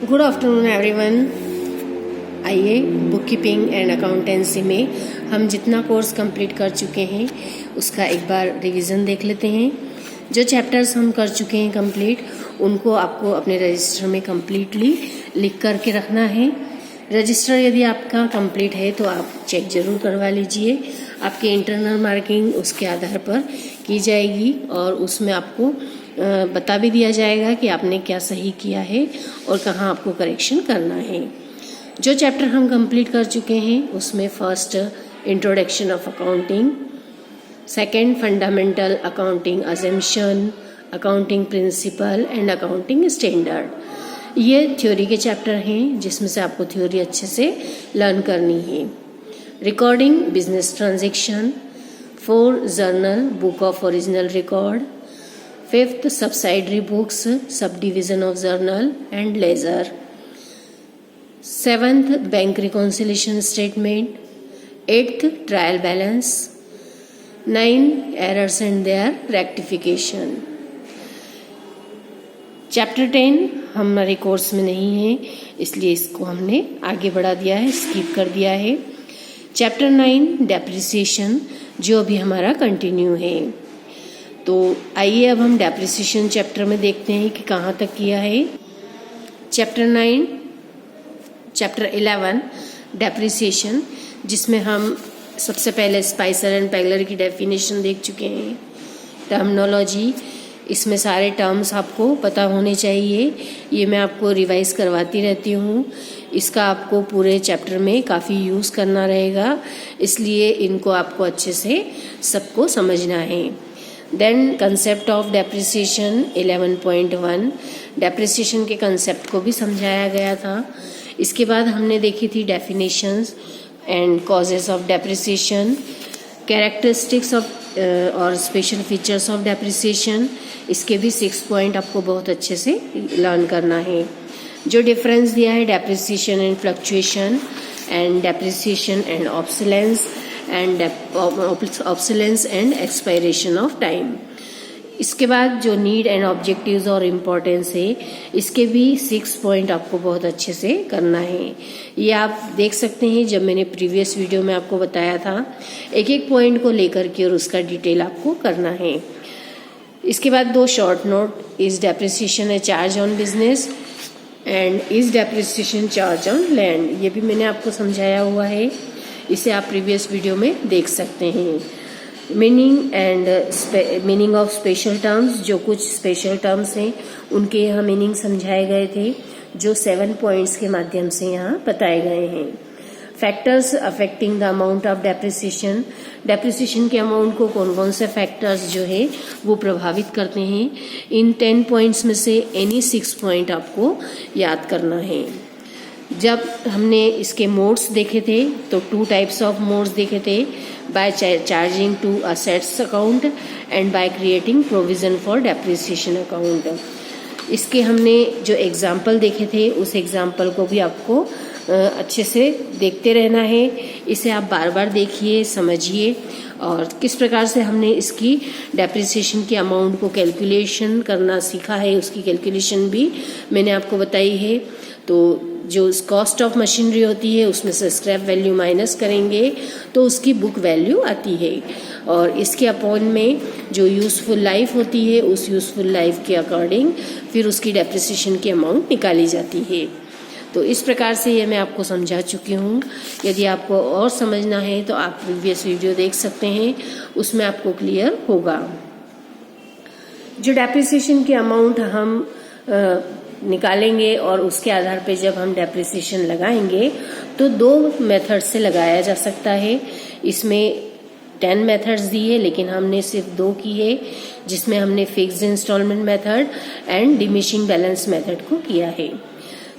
Good afternoon everyone. आइए book keeping and accountancy में हम जितना कोर्स कंप्लीट कर चुके हैं उसका एक बार रिवीजन देख लेते हैं। जो चैप्टर्स हम कर चुके हैं कंप्लीट उनको आपको अपने रजिस्टर में कंप्लीटली लिख करके रखना है। रजिस्टर यदि आपका कंप्लीट है तो आप चेक ज़रूर करवा लीजिए। आपकी इंटरनल मार्किंग उसके आधार पर की जाएगी और उसमें आपको बता भी दिया जाएगा कि आपने क्या सही किया है और कहाँ आपको करेक्शन करना है। जो चैप्टर हम कंप्लीट कर चुके हैं उसमें first introduction of accounting, second fundamental accounting assumption, accounting principle and accounting standard, ये थ्योरी के चैप्टर हैं जिसमें से आपको थ्योरी अच्छे से लर्न करनी है। Recording business transaction, 4 journal book of original record, 5th subsidiary books, subdivision of journal and ledger, 7th bank reconciliation statement, 8th trial balance, 9 errors and their rectification। Chapter 10 हमारे course में नहीं है इसलिए इसको हमने आगे बढ़ा दिया है, स्किप कर दिया है। चैप्टर 9 डेप्रिसिएशन जो अभी हमारा कंटिन्यू है। तो आइए अब हम डेप्रिसिएशन चैप्टर में देखते हैं कि कहाँ तक किया है। चैप्टर 9 चैप्टर 11 डेप्रिसिएशन, जिसमें हम सबसे पहले स्पाइसर एंड पैगलर की डेफिनेशन देख चुके हैं। टर्मिनोलॉजी, इसमें सारे टर्म्स आपको पता होने चाहिए, ये मैं आपको रिवाइज करवाती रहती हूँ। इसका आपको पूरे चैप्टर में काफ़ी यूज़ करना रहेगा, इसलिए इनको आपको अच्छे से सबको समझना है। Then concept of depreciation 11.1, depreciation के कंसेप्ट को भी समझाया गया था। इसके बाद हमने देखी थी definitions and causes of depreciation, characteristics of और स्पेशल फीचर्स ऑफ डेप्रिसिएशन, इसके भी 6 पॉइंट आपको बहुत अच्छे से लर्न करना है। जो डिफरेंस दिया है depreciation and fluctuation and depreciation and obsolescence and obsolescence and expiration of time. इसके बाद जो नीड एंड ऑब्जेक्टिव्स और इम्पोर्टेंस है इसके भी 6 पॉइंट आपको बहुत अच्छे से करना है। ये आप देख सकते हैं, जब मैंने प्रीवियस वीडियो में आपको बताया था एक एक पॉइंट को लेकर के और उसका डिटेल आपको करना है। इसके बाद 2 short note, is depreciation A charge on business and is depreciation charge on land, ये भी मैंने आपको समझाया हुआ है, इसे आप प्रीवियस वीडियो में देख सकते हैं। Meaning and meaning of special terms, जो कुछ स्पेशल टर्म्स हैं उनके यहाँ मीनिंग समझाए गए थे जो 7 पॉइंट्स के माध्यम से यहाँ बताए गए हैं। Factors affecting the amount of depreciation, depreciation के अमाउंट को कौन कौन से फैक्टर्स जो है वो प्रभावित करते हैं। इन 10 पॉइंट्स में से एनी 6 पॉइंट आपको याद करना है। जब हमने इसके मोड्स देखे थे तो 2 टाइप्स ऑफ मोड्स देखे थे, by charging to assets account and by creating provision for depreciation account. इसके हमने जो एग्जाम्पल देखे थे उस एग्जाम्पल को भी आपको अच्छे से देखते रहना है। इसे आप बार बार देखिए, समझिए और किस प्रकार से हमने इसकी डेप्रिसिएशन के अमाउंट को कैलकुलेशन करना सीखा है, उसकी कैलकुलेशन भी मैंने आपको बताई है। तो जो कॉस्ट ऑफ मशीनरी होती है उसमें से स्क्रैप वैल्यू माइनस करेंगे तो उसकी बुक वैल्यू आती है और इसके अपॉन में जो यूज़फुल लाइफ होती है उस यूज़फुल लाइफ के अकॉर्डिंग फिर उसकी डेप्रिसिएशन की अमाउंट निकाली जाती है। तो इस प्रकार से ये मैं आपको समझा चुकी हूँ। यदि आपको और समझना है तो आप प्रीवियस वीडियो देख सकते हैं, उसमें आपको क्लियर होगा। जो डेप्रिसिएशन की अमाउंट हम निकालेंगे और उसके आधार पे जब हम डेप्रिसिएशन लगाएंगे तो 2 मेथड से लगाया जा सकता है। इसमें 10 मेथड्स दी है लेकिन हमने सिर्फ 2 की है, जिसमें हमने fixed installment method and diminishing balance method को किया है।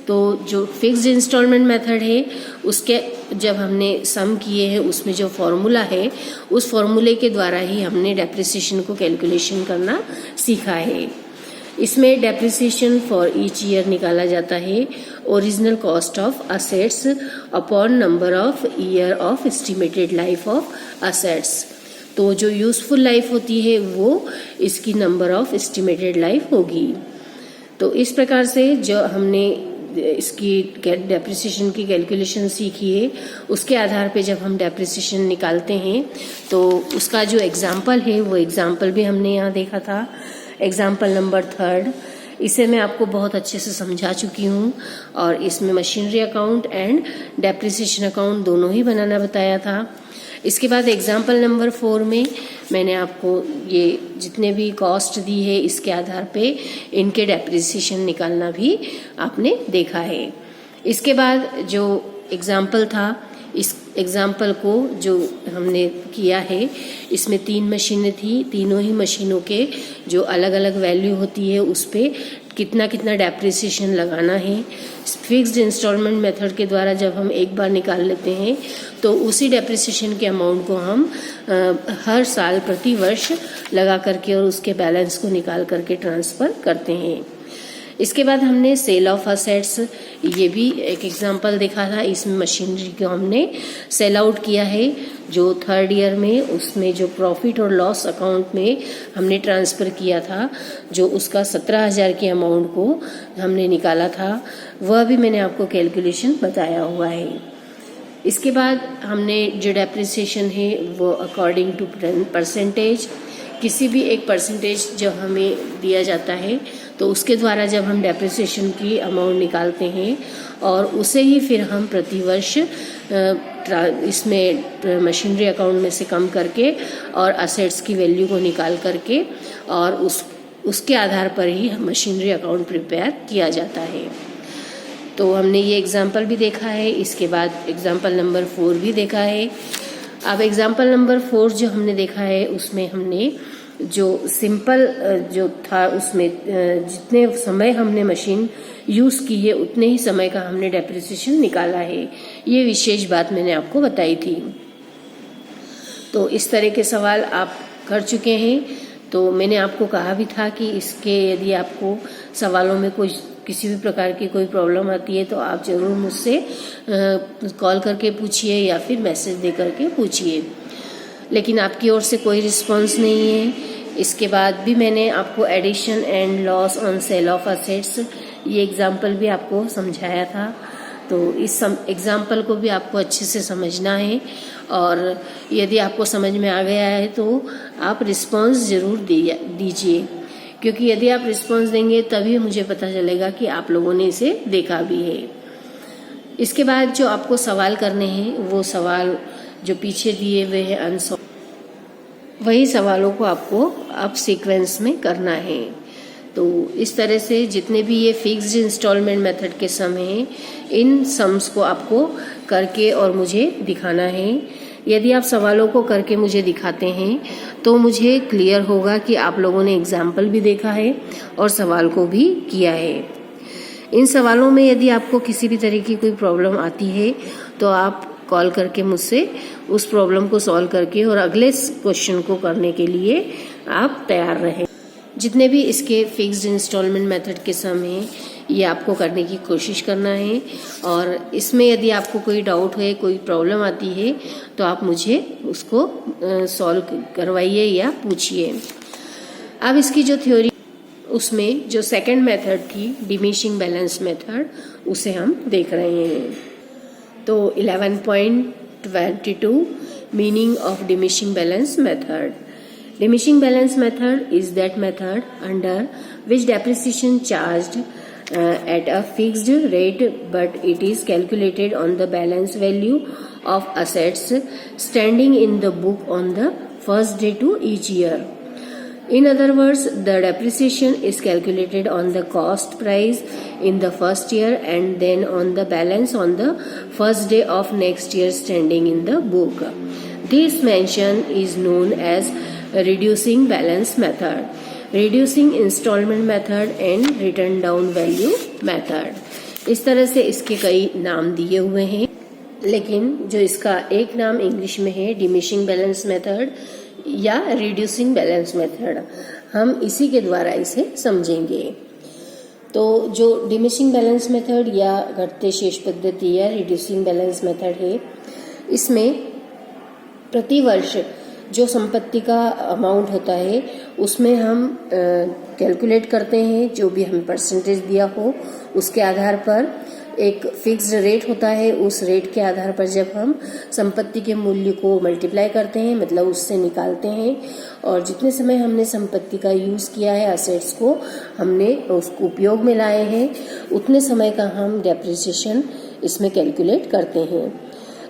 तो जो फिक्स्ड इंस्टॉलमेंट मेथड है उसके जब हमने सम किए हैं उसमें जो फॉर्मूला है उस फॉर्मूले के द्वारा ही हमने डेप्रिसिएशन को कैलकुलेशन करना सीखा है। इसमें डेप्रिसिएशन फॉर ईच ईयर निकाला जाता है original cost of assets upon number of year of estimated life of assets. तो जो यूजफुल लाइफ होती है वो इसकी नंबर ऑफ एस्टिमेटेड लाइफ होगी। तो इस प्रकार से जो हमने इसकी डेप्रिसिएशन की कैलकुलेशन सीखी है, उसके आधार पे जब हम डेप्रिसिएशन निकालते हैं तो उसका जो एग्जाम्पल है वो एग्जाम्पल भी हमने यहाँ देखा था, एग्जाम्पल नंबर 3। इसे मैं आपको बहुत अच्छे से समझा चुकी हूँ और इसमें machinery account and depreciation account दोनों ही बनाना बताया था। इसके बाद एग्जाम्पल नंबर 4 में मैंने आपको ये जितने भी कॉस्ट दी है इसके आधार पे इनके डेप्रिसिएशन निकालना भी आपने देखा है। इसके बाद जो एग्जाम्पल था, इस एग्जाम्पल को जो हमने किया है इसमें 3 मशीनें थी, तीनों ही मशीनों के जो अलग अलग वैल्यू होती है उस पर कितना कितना डेप्रिसिएशन लगाना है। फिक्स्ड इंस्टॉलमेंट मेथड के द्वारा जब हम एक बार निकाल लेते हैं तो उसी डेप्रिसिएशन के अमाउंट को हम हर साल प्रति वर्ष लगा करके और उसके बैलेंस को निकाल करके ट्रांसफ़र करते हैं। इसके बाद हमने सेल ऑफ असेट्स, ये भी एक एग्जांपल देखा था। इसमें मशीनरी को हमने सेल आउट किया है जो 3rd ईयर में, उसमें जो प्रॉफिट और लॉस अकाउंट में हमने ट्रांसफ़र किया था, जो उसका 17,000 के अमाउंट को हमने निकाला था, वह भी मैंने आपको कैलकुलेशन बताया हुआ है। इसके बाद हमने जो डेप्रिसिएशन है वो अकॉर्डिंग टू परसेंटेज, किसी भी एक परसेंटेज जो हमें दिया जाता है तो उसके द्वारा जब हम डेप्रिसिएशन की अमाउंट निकालते हैं और उसे ही फिर हम प्रतिवर्ष इसमें मशीनरी अकाउंट में से कम करके और असेट्स की वैल्यू को निकाल करके और उसके आधार पर ही मशीनरी अकाउंट प्रिपेयर किया जाता है। तो हमने ये एग्जाम्पल भी देखा है। इसके बाद एग्जाम्पल नंबर 4 भी देखा है। अब एग्जाम्पल नंबर 4 जो हमने देखा है उसमें हमने जो सिंपल जो था उसमें जितने समय हमने मशीन यूज़ की है उतने ही समय का हमने डेप्रिसिएशन निकाला है। ये विशेष बात मैंने आपको बताई थी। तो इस तरह के सवाल आप कर चुके हैं। तो मैंने आपको कहा भी था कि इसके यदि आपको सवालों में कोई किसी भी प्रकार की कोई प्रॉब्लम आती है तो आप ज़रूर मुझसे कॉल करके पूछिए या फिर मैसेज दे करके पूछिए, लेकिन आपकी ओर से कोई रिस्पांस नहीं है। इसके बाद भी मैंने आपको addition and loss on sale of assets, ये एग्जाम्पल भी आपको समझाया था। तो इस एग्जाम्पल को भी आपको अच्छे से समझना है और यदि आपको समझ में आ गया है तो आप रिस्पांस ज़रूर दीजिए, क्योंकि यदि आप रिस्पांस देंगे तभी मुझे पता चलेगा कि आप लोगों ने इसे देखा भी है। इसके बाद जो आपको सवाल करने हैं वो सवाल जो पीछे दिए हुए हैं आंसर, वही सवालों को आपको अब सीक्वेंस में करना है। तो इस तरह से जितने भी ये फिक्स्ड इंस्टॉलमेंट मेथड के सम हैं, इन सम्स को आपको करके और मुझे दिखाना है। यदि आप सवालों को करके मुझे दिखाते हैं तो मुझे क्लियर होगा कि आप लोगों ने एग्जाम्पल भी देखा है और सवाल को भी किया है। इन सवालों में यदि आपको किसी भी तरह की कोई प्रॉब्लम आती है तो आप कॉल करके मुझसे उस प्रॉब्लम को सॉल्व करके और अगले क्वेश्चन को करने के लिए आप तैयार रहें। जितने भी इसके फिक्स्ड इंस्टॉलमेंट मेथड के सम हैं ये आपको करने की कोशिश करना है और इसमें यदि आपको कोई डाउट है, कोई प्रॉब्लम आती है तो आप मुझे उसको सॉल्व करवाइए या पूछिए। अब इसकी जो थ्योरी, उसमें जो सेकंड मेथड थी डिमिनिशिंग बैलेंस मेथड, उसे हम देख रहे हैं। तो 11.22 meaning of diminishing balance method. Diminishing balance method is that method under which depreciation charged at a fixed rate, but it is calculated on the balance value of assets standing in the book on the first day to each year. In other words, the depreciation is calculated on the cost price in the first year and then on the balance on the first day of next year standing in the book. This mention is known as reducing balance method, reducing installment method and written down value method। इस तरह से इसके कई नाम दिए हुए हैं, लेकिन जो इसका एक नाम इंग्लिश में है डिमिनिशिंग बैलेंस मेथड या रिड्यूसिंग बैलेंस मेथड, हम इसी के द्वारा इसे समझेंगे। तो जो डिमिनिशिंग बैलेंस मेथड या घटते शेष पद्धति या रिड्यूसिंग बैलेंस मेथड है, इसमें प्रतिवर्ष जो संपत्ति का अमाउंट होता है उसमें हम कैलकुलेट करते हैं, जो भी हमें परसेंटेज दिया हो उसके आधार पर एक फिक्स्ड रेट होता है, उस रेट के आधार पर जब हम संपत्ति के मूल्य को मल्टीप्लाई करते हैं, मतलब उससे निकालते हैं, और जितने समय हमने संपत्ति का यूज़ किया है, असेट्स को हमने उसको उपयोग में लाए हैं, उतने समय का हम डेप्रिसिएशन इसमें कैलकुलेट करते हैं।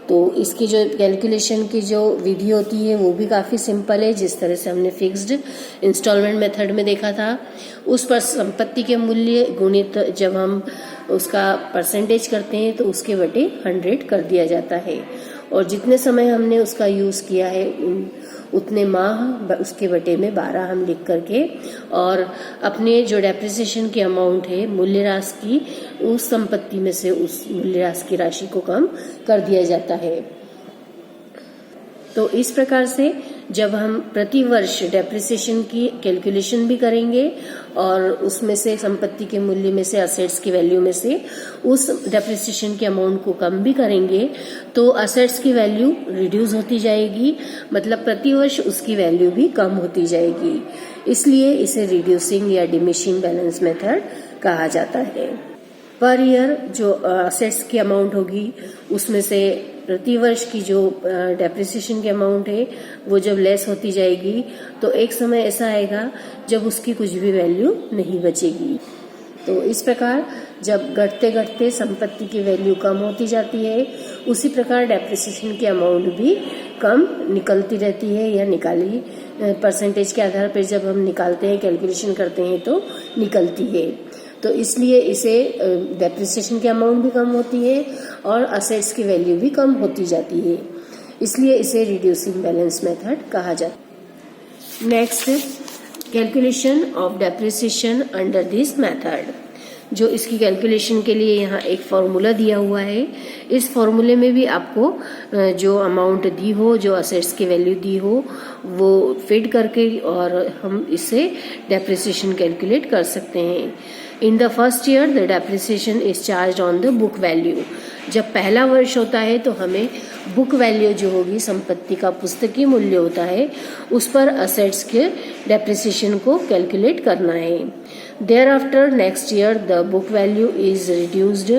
तो इसकी जो कैलकुलेशन की जो विधि होती है वो भी काफ़ी सिंपल है। जिस तरह से हमने फिक्स्ड इंस्टॉलमेंट मेथड में देखा था, उस पर संपत्ति के मूल्य गुणित जब हम उसका परसेंटेज करते हैं तो उसके बटे 100 कर दिया जाता है, और जितने समय हमने उसका यूज़ किया है उतने माह उसके बटे में 12 हम लिख करके, और अपने जो डेप्रिसिएशन की अमाउंट है, मूल्य राशि की, उस संपत्ति में से उस मूल्य राशि की राशि को कम कर दिया जाता है। तो इस प्रकार से जब हम प्रति वर्ष डेप्रिसिएशन की कैलकुलेशन भी करेंगे और उसमें से संपत्ति के मूल्य में से, असेट्स की वैल्यू में से उस डेप्रिसिएशन के अमाउंट को कम भी करेंगे, तो असेट्स की वैल्यू रिड्यूस होती जाएगी, मतलब प्रति वर्ष उसकी वैल्यू भी कम होती जाएगी। इसलिए इसे रिड्यूसिंग या डिमिनिशिंग बैलेंस मेथड कहा जाता है। पर ईयर जो असेट्स की अमाउंट होगी उसमें से प्रति वर्ष की जो डेप्रिसिएशन की अमाउंट है वो जब लेस होती जाएगी, तो एक समय ऐसा आएगा जब उसकी कुछ भी वैल्यू नहीं बचेगी। तो इस प्रकार जब घटते घटते संपत्ति की वैल्यू कम होती जाती है, उसी प्रकार डेप्रिसिएशन की अमाउंट भी कम निकलती रहती है, या निकाली परसेंटेज के आधार पर जब हम निकालते हैं, कैलकुलेशन करते हैं तो निकलती है। तो इसलिए इसे डेप्रिसिएशन की अमाउंट भी कम होती है और असेट्स की वैल्यू भी कम होती जाती है, इसलिए इसे रिड्यूसिंग बैलेंस मेथड कहा जाता है। Next, calculation of depreciation under this method. जो इसकी कैलकुलेशन के लिए यहाँ एक फॉर्मूला दिया हुआ है, इस फॉर्मूले में भी आपको जो अमाउंट दी हो, जो असेट्स की वैल्यू दी हो, वो फिट करके और हम इससे डेप्रिसिएशन कैलकुलेट कर सकते हैं। In the first year the depreciation is charge on the book value. जब पहला वर्ष होता है तो हमें बुक वैल्यू जो होगी, संपत्ति का पुस्तकीय मूल्य होता है, उस पर असेट्स के डेप्रिसिएशन को कैलकुलेट करना है। Thereafter, next year, the book value is reduced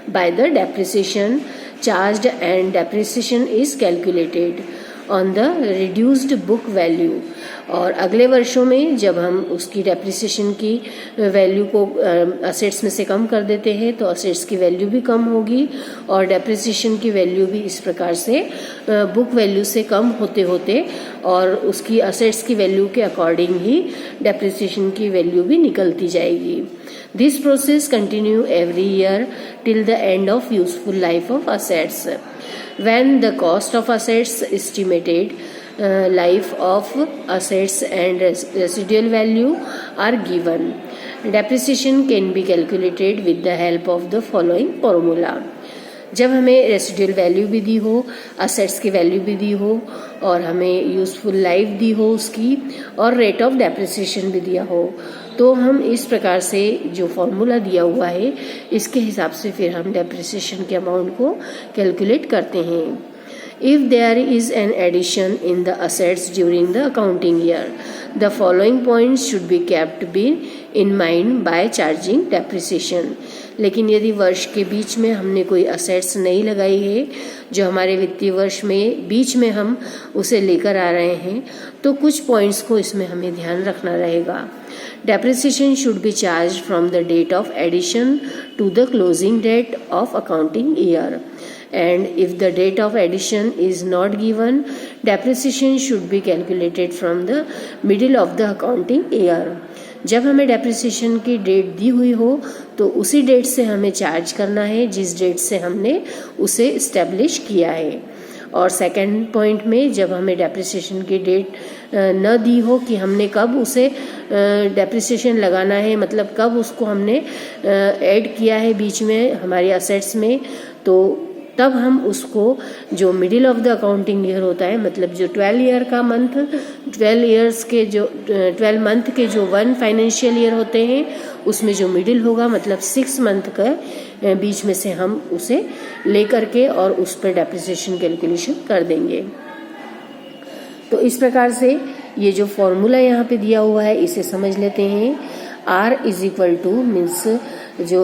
by the depreciation charged and depreciation is calculated on the reduced book value. और अगले वर्षों में जब हम उसकी डेप्रिसिएशन की वैल्यू को असेट्स में से कम कर देते हैं तो असेट्स की वैल्यू भी कम होगी और डेप्रिसिएशन की वैल्यू भी इस प्रकार से बुक वैल्यू से कम होते होते और उसकी असेट्स की वैल्यू के अकॉर्डिंग ही डेप्रिसिएशन की वैल्यू भी निकलती जाएगी। This process continue every year till the end of useful life of assets. When the cost of assets estimated life of assets and residual value are given, depreciation can be calculated with the help of the following formula. जब हमें residual value भी दी हो, assets की value भी दी हो और हमें useful life दी हो उसकी, और रेट ऑफ डेप्रिसिएशन भी दिया हो, तो हम इस प्रकार से जो फॉर्मूला दिया हुआ है इसके हिसाब से फिर हम डेप्रिसिएशन के अमाउंट को कैलकुलेट करते हैं। If there is an addition in the assets during the accounting year, the following points should be kept in mind by charging depreciation. लेकिन यदि वर्ष के बीच में हमने कोई असेट्स नहीं लगाई है, जो हमारे वित्तीय वर्ष में बीच में हम उसे लेकर आ रहे हैं, तो कुछ पॉइंट्स को इसमें हमें ध्यान रखना रहेगा। Depreciation should be charged from the date of addition to the closing date of accounting year. And if the date of addition is not given, depreciation should be calculated from the middle of the accounting year. जब हमें depreciation की date दी हुई हो तो उसी date से हमें charge करना है जिस डेट से हमने उसे इस्टेब्लिश किया है। और सेकंड पॉइंट में जब हमें डेप्रिसिएशन की डेट न दी हो कि हमने कब उसे डेप्रिसिएशन लगाना है, मतलब कब उसको हमने ऐड किया है बीच में हमारी असेट्स में, तो तब हम उसको जो middle of the accounting year होता है, मतलब जो 12 ईयर का मंथ, 12 ईयर्स के जो 12 मंथ के जो 1 फाइनेंशियल ईयर होते हैं उसमें जो मिडिल होगा, मतलब 6 मंथ का बीच में से हम उसे लेकर के और उस पर डेप्रिसिएशन कैलकुलेशन कर देंगे। तो इस प्रकार से ये जो फॉर्मूला यहाँ पे दिया हुआ है इसे समझ लेते हैं। R is equal two means जो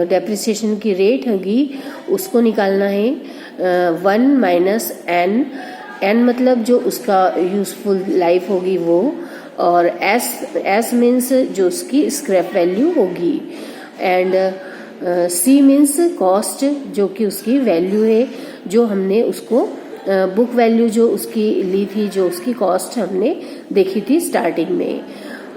डेप्रिसिएशन की रेट होगी उसको निकालना है 1 माइनस एन, एन मतलब जो उसका यूजफुल लाइफ होगी वो, और एस मीन्स जो उसकी स्क्रैप वैल्यू होगी, एंड सी मीन्स कॉस्ट जो कि उसकी वैल्यू है, जो हमने उसको बुक वैल्यू जो उसकी ली थी, जो उसकी कॉस्ट हमने देखी थी स्टार्टिंग में।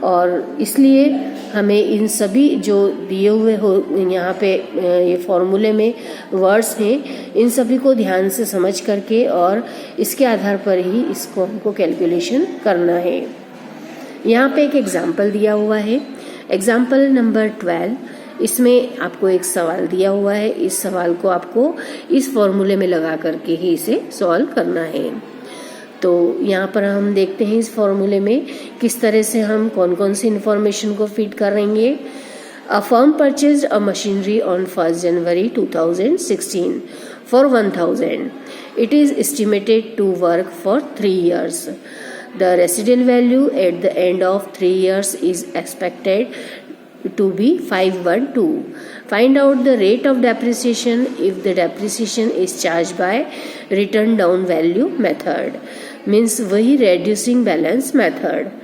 और इसलिए हमें इन सभी जो दिए हुए हो यहाँ पे ये फॉर्मूले में वर्ड्स हैं, इन सभी को ध्यान से समझ करके और इसके आधार पर ही इसको हमको कैलकुलेशन करना है। यहाँ पे एक एग्जाम्पल दिया हुआ है, एग्जाम्पल नंबर 12। इसमें आपको एक सवाल दिया हुआ है, इस सवाल को आपको इस फॉर्मूले में लगा करके ही इसे सॉल्व करना है। तो यहाँ पर हम देखते हैं इस फॉर्मूले में किस तरह से हम कौन कौन सी इंफॉर्मेशन को फीड करेंगे। A firm purchased a machinery on 1 January 2016 for 1000. It is estimated to work for 3 years. The residual value at the end of 3 years is expected to be 512. Find out the rate of depreciation if the depreciation is charged by written down value method, means वही reducing balance method।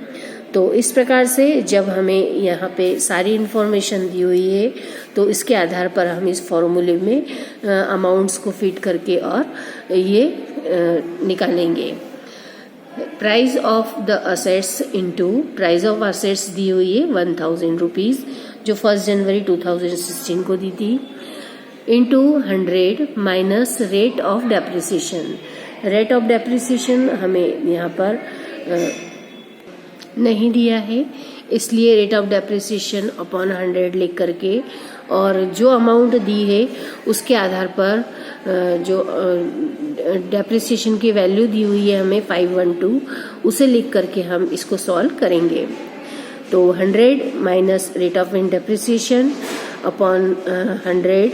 तो इस प्रकार से जब हमें यहाँ पे सारी इन्फॉर्मेशन दी हुई है तो इसके आधार पर हम इस फॉर्मूले में अमाउंट्स को फिट करके और ये निकालेंगे। Price of the assets into price of assets दी हुई है 1000 रुपीज़, जो 1 जनवरी 2016 को दी थी, into 100 minus rate of depreciation. Rate of depreciation हमें यहाँ पर नहीं दिया है, इसलिए रेट ऑफ डेप्रिसिएशन अपॉन 100 लिख करके और जो अमाउंट दी है उसके आधार पर जो डेप्रिसिएशन की वैल्यू दी हुई है हमें 512, उसे लिख करके हम इसको सॉल्व करेंगे। तो 100 minus rate of depreciation upon 100,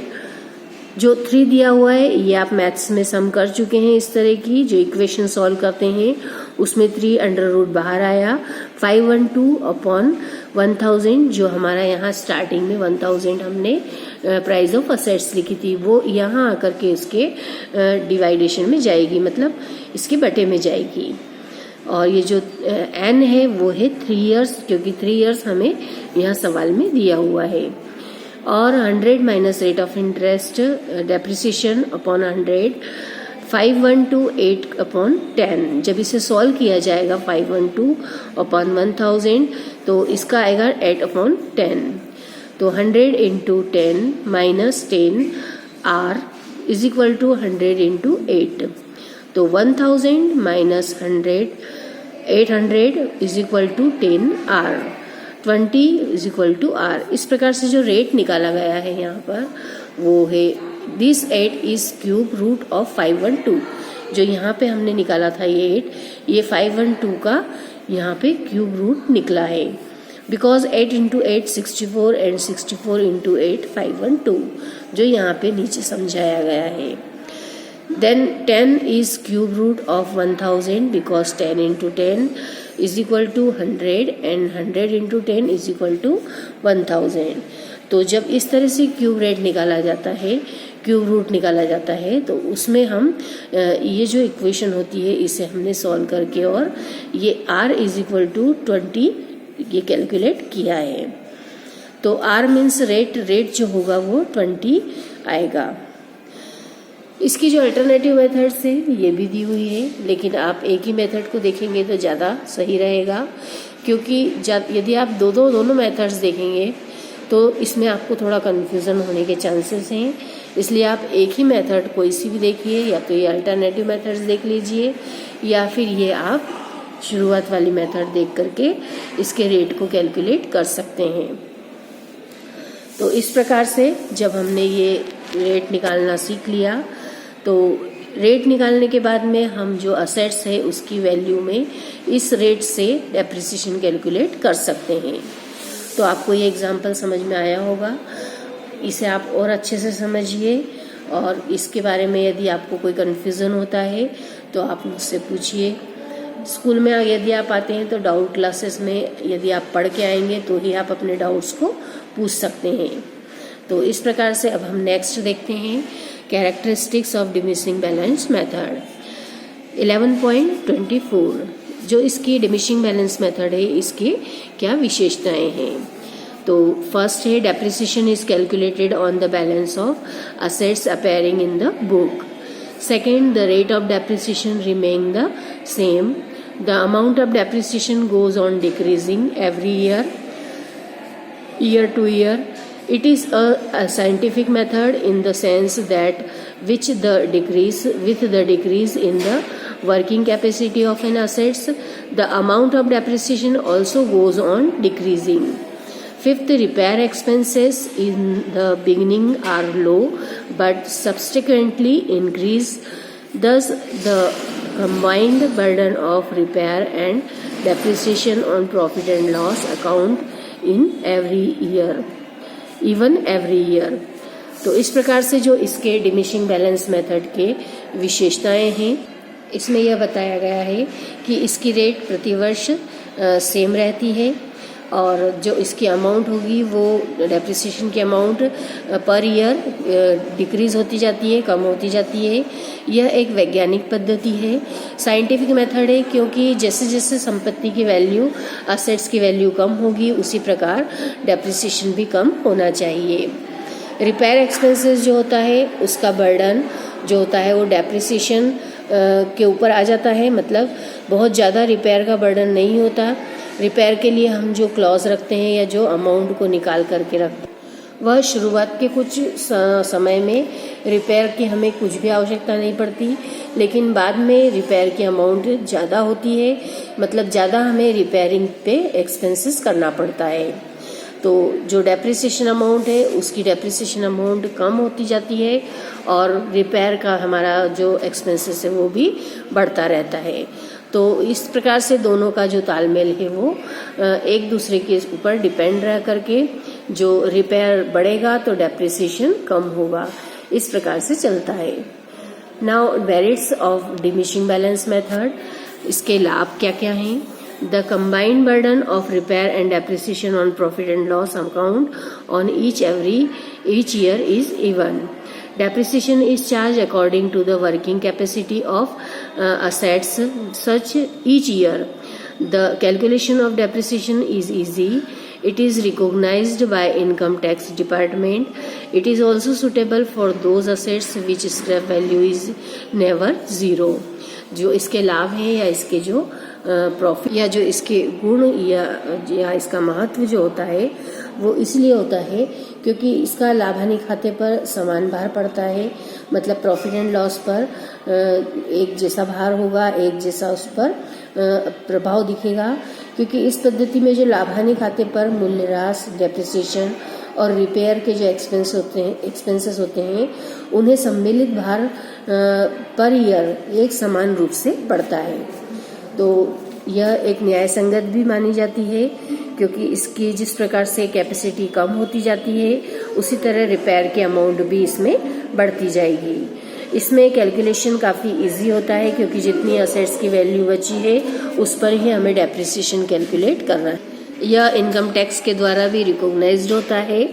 जो 3 दिया हुआ है ये आप मैथ्स में सम कर चुके हैं। इस तरह की जो इक्वेशन सॉल्व करते हैं उसमें 3 अंडर रूट बाहर आया, 512 अपॉन 1000, जो हमारा यहाँ स्टार्टिंग में 1000 हमने प्राइस ऑफ असेट्स लिखी थी, वो यहाँ आकर के इसके डिवाइडेशन में जाएगी, मतलब इसके बटे में जाएगी। और ये जो एन है वो है 3 इयर्स, क्योंकि 3 इयर्स हमें यहाँ सवाल में दिया हुआ है। और 100 minus rate of interest depreciation upon 100, 5128 upon 10। जब इसे सॉल्व किया जाएगा 512 अपॉन 1000 तो इसका आएगा 8 अपॉन 10। तो 100 into 10 minus 10 R is equal to 100 into 8। तो 1000 minus 100 800 is equal to 10 R, 20 is equal to R. इस प्रकार से जो रेट निकाला गया है यहाँ पर वो है this 8 is cube root of 512। जो यहाँ पे हमने निकाला था ये 8, ये 512 का यहाँ पे क्यूब रूट निकला है, बिकॉज 8 इंटू 8 64 एंड 64 इंटू 8 512, जो यहाँ पे नीचे समझाया गया है। Then 10 is cube root of 1000 because 10 into 10 is equal to 100 and 100 into 10 is equal to 1000। तो जब इस तरह से क्यूब रेट निकाला जाता है, क्यूब रूट निकाला जाता है, तो उसमें हम ये जो इक्वेशन होती है इसे हमने सॉल्व करके और ये r इज इक्वल टू 20 ये कैलकुलेट किया है। तो r मीन्स रेट जो होगा वो 20 आएगा। इसकी जो अल्टरनेटिव मेथड्स है ये भी दी हुई है, लेकिन आप एक ही मेथड को देखेंगे तो ज़्यादा सही रहेगा, क्योंकि यदि आप दोनों मेथड्स देखेंगे तो इसमें आपको थोड़ा कन्फ्यूज़न होने के चांसेस हैं। इसलिए आप एक ही मेथड कोई सी भी देखिए, या तो ये अल्टरनेटिव मेथड्स देख लीजिए या फिर ये आप शुरुआत वाली मेथड देख करके इसके रेट को कैलकुलेट कर सकते हैं। तो इस प्रकार से जब हमने ये रेट निकालना सीख लिया तो रेट निकालने के बाद में हम जो असेट्स है उसकी वैल्यू में इस रेट से डेप्रिसिएशन कैलकुलेट कर सकते हैं। तो आपको ये एग्जाम्पल समझ में आया होगा, इसे आप और अच्छे से समझिए, और इसके बारे में यदि आपको कोई कन्फ्यूज़न होता है तो आप मुझसे पूछिए। स्कूल में यदि आप आते हैं तो डाउट क्लासेस में यदि आप पढ़ के आएंगे तो ही आप अपने डाउट्स को पूछ सकते हैं। तो इस प्रकार से अब हम नेक्स्ट देखते हैं characteristics of diminishing balance method 11.24। जो इसकी डिमिनिशिंग बैलेंस मेथड है इसकी क्या विशेषताएं हैं। तो फर्स्ट है depreciation is calculated on the balance of assets appearing in the book. Second, the rate of depreciation remain the same. The amount of depreciation goes on decreasing every year to year. It is a scientific method in the sense that with the decrease in the working capacity of an assets, the amount of depreciation also goes on decreasing. Fifth, repair expenses in the beginning are low but subsequently increase. Thus, the combined burden of repair and depreciation on profit and loss account in every year. तो इस प्रकार से जो इसके diminishing balance method के विशेषताएं हैं, इसमें यह बताया गया है कि इसकी रेट प्रतिवर्ष सेम रहती है और जो इसकी अमाउंट होगी वो डेप्रिसिएशन की अमाउंट पर ईयर डिक्रीज होती जाती है, कम होती जाती है। यह एक वैज्ञानिक पद्धति है, साइंटिफिक मेथड है, क्योंकि जैसे जैसे संपत्ति की वैल्यू, असेट्स की वैल्यू कम होगी उसी प्रकार डेप्रिसिएशन भी कम होना चाहिए। रिपेयर एक्सपेंसेस जो होता है उसका बर्डन जो होता है वो डेप्रिसिएशन के ऊपर आ जाता है, मतलब बहुत ज़्यादा रिपेयर का बर्डन नहीं होता। रिपेयर के लिए हम जो क्लॉज रखते हैं या जो अमाउंट को निकाल करके रखते हैं वह शुरुआत के कुछ समय में रिपेयर की हमें कुछ भी आवश्यकता नहीं पड़ती, लेकिन बाद में रिपेयर की अमाउंट ज़्यादा होती है, मतलब ज़्यादा हमें रिपेयरिंग पे एक्सपेंसेस करना पड़ता है। तो जो डेप्रिसिएशन अमाउंट है उसकी डेप्रिसिएशन अमाउंट कम होती जाती है और रिपेयर का हमारा जो एक्सपेंसेस है वो भी बढ़ता रहता है। तो इस प्रकार से दोनों का जो तालमेल है वो एक दूसरे के ऊपर डिपेंड रह करके जो रिपेयर बढ़ेगा तो डेप्रिसिएशन कम होगा, इस प्रकार से चलता है। Now merits of diminishing balance method, इसके लाभ क्या क्या हैं। The combined burden of repair and depreciation on profit and loss account on each year is even. Depreciation is charged according to the working capacity of assets such each year. The calculation of depreciation is easy. It is recognized by income tax department. It is also suitable for those assets which scrap value is never zero. जो इसके लाभ हैं या इसके जो profit या जो इसके गुण या इसका महत्व जो होता है वो इसलिए होता है क्योंकि इसका लाभ हानि खाते पर समान भार पड़ता है, मतलब प्रॉफिट एंड लॉस पर एक जैसा भार होगा, एक जैसा उस पर प्रभाव दिखेगा। क्योंकि इस पद्धति में जो लाभ हानि खाते पर मूल्यह्रास, डेप्रिसिएशन और रिपेयर के जो एक्सपेंसेस होते हैं उन्हें सम्मिलित भार पर ईयर एक समान रूप से बढ़ता है। तो यह एक न्याय संगत भी मानी जाती है क्योंकि इसकी जिस प्रकार से कैपेसिटी कम होती जाती है उसी तरह रिपेयर की अमाउंट भी इसमें बढ़ती जाएगी। इसमें कैलकुलेशन काफ़ी इजी होता है क्योंकि जितनी असेट्स की वैल्यू बची है उस पर ही हमें डेप्रिसिएशन कैलकुलेट करना है। यह इनकम टैक्स के द्वारा भी रिकॉग्नाइज्ड होता है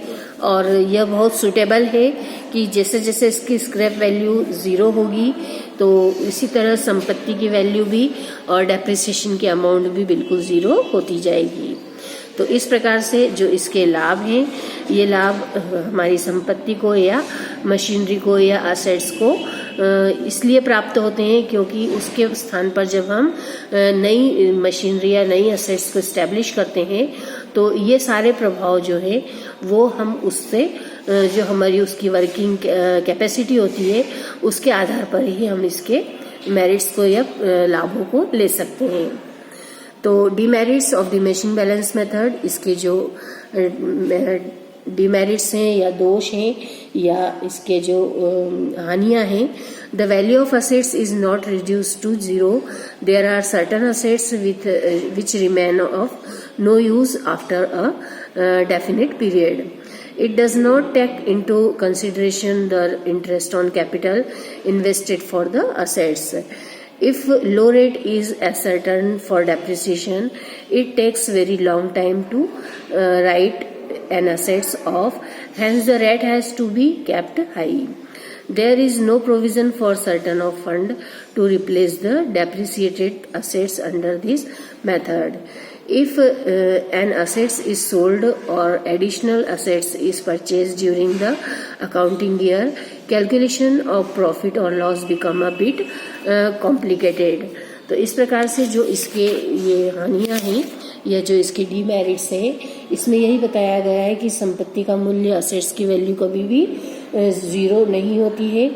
और यह बहुत सूटेबल है कि जैसे जैसे इसकी स्क्रैप वैल्यू ज़ीरो होगी तो इसी तरह संपत्ति की वैल्यू भी और डेप्रिसिएशन की अमाउंट भी बिल्कुल ज़ीरो होती जाएगी। तो इस प्रकार से जो इसके लाभ हैं ये लाभ हमारी संपत्ति को या मशीनरी को या असेट्स को इसलिए प्राप्त होते हैं क्योंकि उसके स्थान पर जब हम नई मशीनरी या नई असेट्स को इस्टेब्लिश करते हैं तो ये सारे प्रभाव जो है वो हम उससे जो हमारी उसकी वर्किंग कैपेसिटी होती है उसके आधार पर ही हम इसके मेरिट्स को या लाभों को ले सकते हैं। तो demerits of diminishing balance method, इसके जो डीमेरिट्स हैं या दोष हैं या इसके जो हानियां हैं। The value of assets is not reduce to zero. There are certain assets which remain of no use after a definite period. It does not take into consideration the interest on capital invested for the assets. If low rate is ascertained for depreciation, it takes very long time to write an assets off. Hence the rate has to be kept high. There is no provision for certain of fund to replace the depreciated assets under this method. If an assets is sold or additional assets is purchased during the accounting year, calculation of profit or loss become a bit complicated. तो इस प्रकार से जो इसके ये हानियां हैं या जो इसके डीमेरिट्स हैं, इसमें यही बताया गया है कि संपत्ति का मूल्य, असेट्स की वैल्यू कभी भी ज़ीरो नहीं होती है।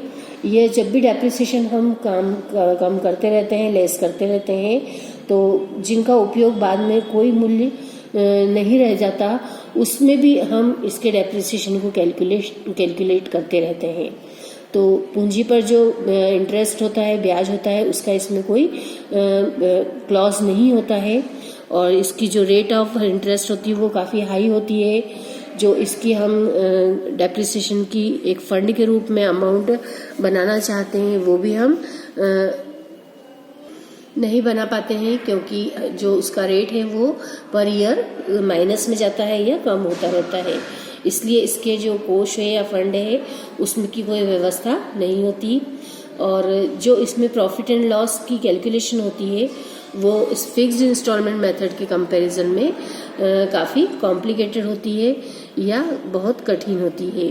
ये जब भी डेप्रिसिएशन हम कम करते रहते हैं, लेस करते रहते हैं, तो जिनका उपयोग बाद में कोई मूल्य नहीं रह जाता, उसमें भी हम इसके डेप्रिसिएशन को कैलकुलेट करते रहते हैं। तो पूंजी पर जो इंटरेस्ट होता है, ब्याज होता है, उसका इसमें कोई क्लॉज नहीं होता है और इसकी जो रेट ऑफ इंटरेस्ट होती है वो काफ़ी हाई होती है। जो इसकी हम डेप्रिसिएशन की एक फंड के रूप में अमाउंट बनाना चाहते हैं, वो भी हम नहीं बना पाते हैं, क्योंकि जो उसका रेट है वो पर ईयर माइनस में जाता है या कम होता रहता है। इसलिए इसके जो कोष है या फंड है उसमें की कोई व्यवस्था नहीं होती। और जो इसमें प्रॉफिट एंड लॉस की कैलकुलेशन होती है वो इस फिक्स्ड इंस्टॉलमेंट मेथड के कंपैरिजन में काफ़ी कॉम्प्लिकेटेड होती है या बहुत कठिन होती है।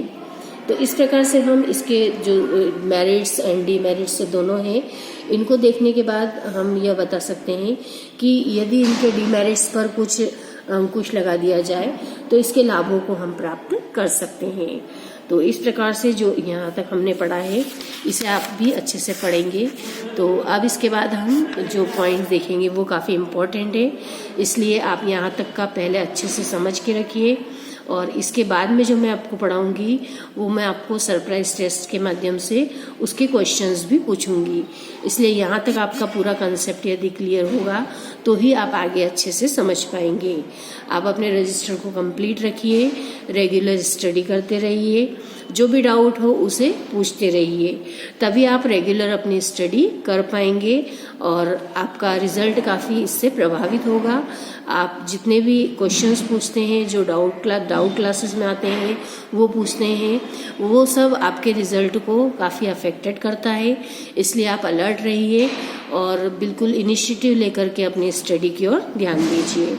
तो इस प्रकार से हम इसके जो मेरिट्स एंड डीमेरिट्स दोनों हैं, इनको देखने के बाद हम यह बता सकते हैं कि यदि इनके डीमेरिट्स पर कुछ अंकुश लगा दिया जाए तो इसके लाभों को हम प्राप्त कर सकते हैं। तो इस प्रकार से जो यहाँ तक हमने पढ़ा है, इसे आप भी अच्छे से पढ़ेंगे। तो अब इसके बाद हम जो पॉइंट देखेंगे वो काफ़ी इम्पोर्टेंट है, इसलिए आप यहाँ तक का पहले अच्छे से समझ के रखिए और इसके बाद में जो मैं आपको पढ़ाऊंगी वो मैं आपको सरप्राइज टेस्ट के माध्यम से उसके क्वेश्चंस भी पूछूंगी। इसलिए यहाँ तक आपका पूरा कंसेप्ट यदि क्लियर होगा तो ही आप आगे अच्छे से समझ पाएंगे। आप अपने रजिस्टर को कंप्लीट रखिए, रेगुलर स्टडी करते रहिए, जो भी डाउट हो उसे पूछते रहिए, तभी आप रेगुलर अपनी स्टडी कर पाएंगे और आपका रिजल्ट काफ़ी इससे प्रभावित होगा। आप जितने भी क्वेश्चंस पूछते हैं, जो डाउट क्लासेस में आते हैं वो पूछते हैं, वो सब आपके रिजल्ट को काफ़ी अफेक्टेड करता है। इसलिए आप अलर्ट रहिए और बिल्कुल इनिशिएटिव लेकर के अपनी स्टडी की ओर ध्यान दीजिए।